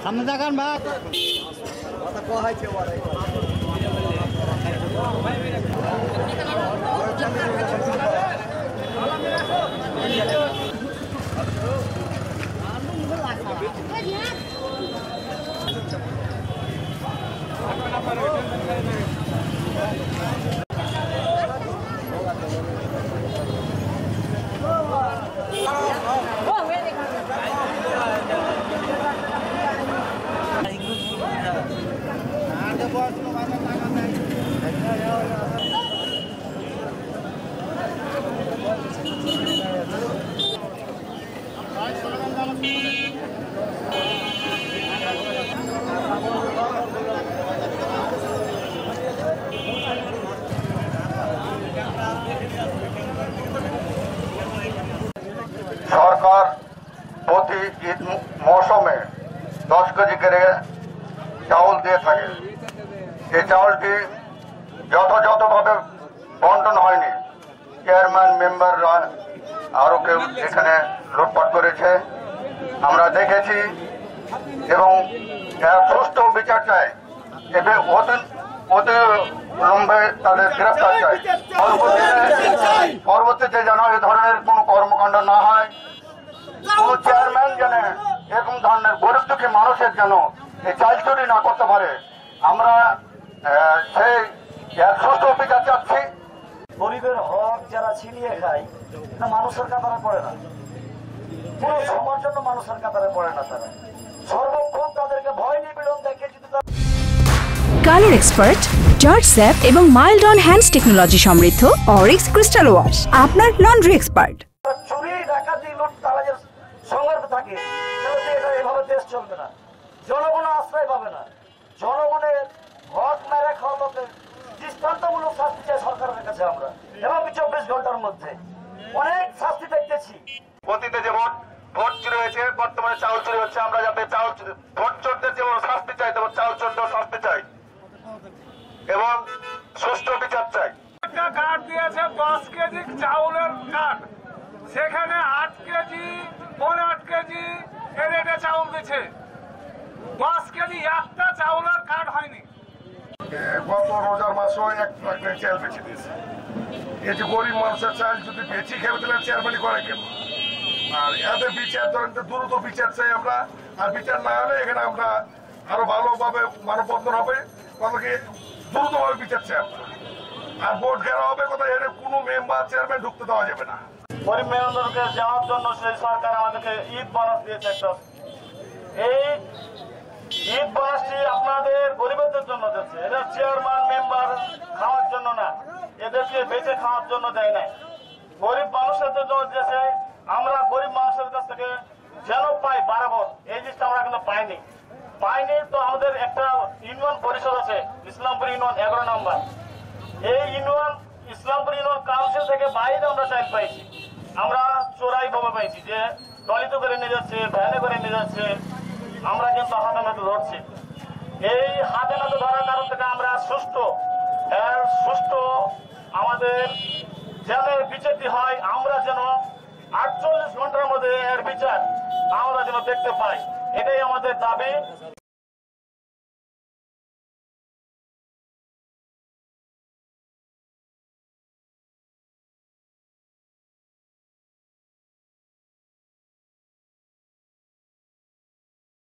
সামনে দেখান ভাই সরকার প্রতি ঈদ মৌসুমে 10 কেজি করে চাউল দিয়ে থাকে। এই চাউলটি যথাযথভাবে বন্টন হয়নি। চেয়ারম্যান মেম্বাররা আরো কেউ এখানে লুটপাট করেছে আমরা দেখেছি এবং সুষ্ঠু বিচার চাই। এবার অতিলম্বে তাদের গ্রেফতার চাই। পরবর্তীতে যেন এ ধরনের কোন কর্মকাণ্ড না হয়, কোন চেয়ারম্যান যেন এরকম ধরনের গরিব দুঃখী মানুষের যেন এই চাল চুরি না করতে পারে, আমরা সেই সুষ্ঠু বিচার চাচ্ছি। গরিবের হক যারা ছিনিয়ে খায় না মানুষের কাতারে পড়ে না, পুরো সময়ের জন্য মানুষের কাতারে পড়ে না। তারা সর্বক্ষণ তাদেরকে ভয় নিপীড়ন দেখে যদি কালার এক্সপার্ট, জর্জ স্যাপ এবং মাইল্ড অন হ্যান্ডস টেকনোলজি সমৃদ্ধ অরিক্স ক্রিস্টাল ওয়াশ আপনার লন্ড্রি এক্সপার্ট। চুরি ডাকাতি লুট তালাজের সংঘর্ষ থাকে, এটা এভাবে দেশ চলবে না। জনগণ আশ্রয় পাবে না। জনগণের হক মেরে খাওয়া লোকের দৃষ্টান্তমূলক শাস্তি চাই সরকারের কাছে আমরা, এবং 24 ঘন্টার মধ্যে অনেক শাস্তি দেখতেছি। অতীতে যেমন ভোট চুরি হয়েছে, বর্তমানে চাউল চুরি হচ্ছে। আমরা যাতে ভোট চোরদের যেমন শাস্তি চাই, তেমন চাউল চোরদের শাস্তি চাই এবং সুষ্ঠু বিচার চাই। একটা কার্ড দিয়েছে 10 কেজি চাউলের কার্ড, সেখানে 8 কেজি 8 কেজি এর রেটে চাউল দিচ্ছে। 10 কেজি একটা চাউলের কার্ড হয়নি। গত রোজার মাসও 1 লাখ চাল বেঁচে দিয়েছে। এই যে গরিব মানুষের চাল যদি বেঁচে খেয়ে তাহলে চেয়ারম্যানই করে কেন? আর এদের বিচার ধরেন দ্রুত বিচার চাই আমরা। আর বিচার না হলে এখানে আমরা আরো ভালোভাবে মানববন্ধন হবে, আমাকে দ্রুতভাবে বিচার চাই আমরা। আর ভোট ঘেরা হবে কোথায়, এখানে কোনো মেম্বার চেয়ারম্যান ঢুকতে দেওয়া যাবে না। গরিব মেহমানদেরকে যাওয়ার জন্য সেই সরকার আমাদেরকে ঈদ বোনাস দিয়েছে একটা। এই ঈদ বোনাসটি আপনাদের গরিবদের জন্য দিচ্ছে। এটা চেয়ারম্যান মেম্বার খাওয়ার জন্য না, এদেরকে বেঁচে খাওয়ার জন্য দেয় নাই, গরিব মানুষের জন্য দিয়েছে। আমরা গরিব মানুষের কাছ থেকে যেন পাই বরাবর, এই জিনিসটা আমরা কিন্তু পাইনি। তো আমাদের একটা ইউনিয়ন পরিষদ আছে ইসলামপুর ইউনিয়ন 11 নম্বর। এই ইউনিয়ন ইসলামপুর ইউনিয়ন কাউন্সিল থেকে বাইরে আমরা চাইল পাইছি। আমরা চোরাই ভাবে পাইছি যে দলিত করে নিয়ে যাচ্ছে, ভ্যানে করে নিয়ে যাচ্ছে। আমরা কিন্তু হাতে নাতে ধরছি। এই হাতে নাতে ধরার কারণ থেকে আমরা সুষ্ঠু আমাদের যেন বিচারটি হয়, আমরা যেন 48 ঘন্টার মধ্যে এর বিচার আমরা যেন দেখতে পাই, এটাই আমাদের দাবি।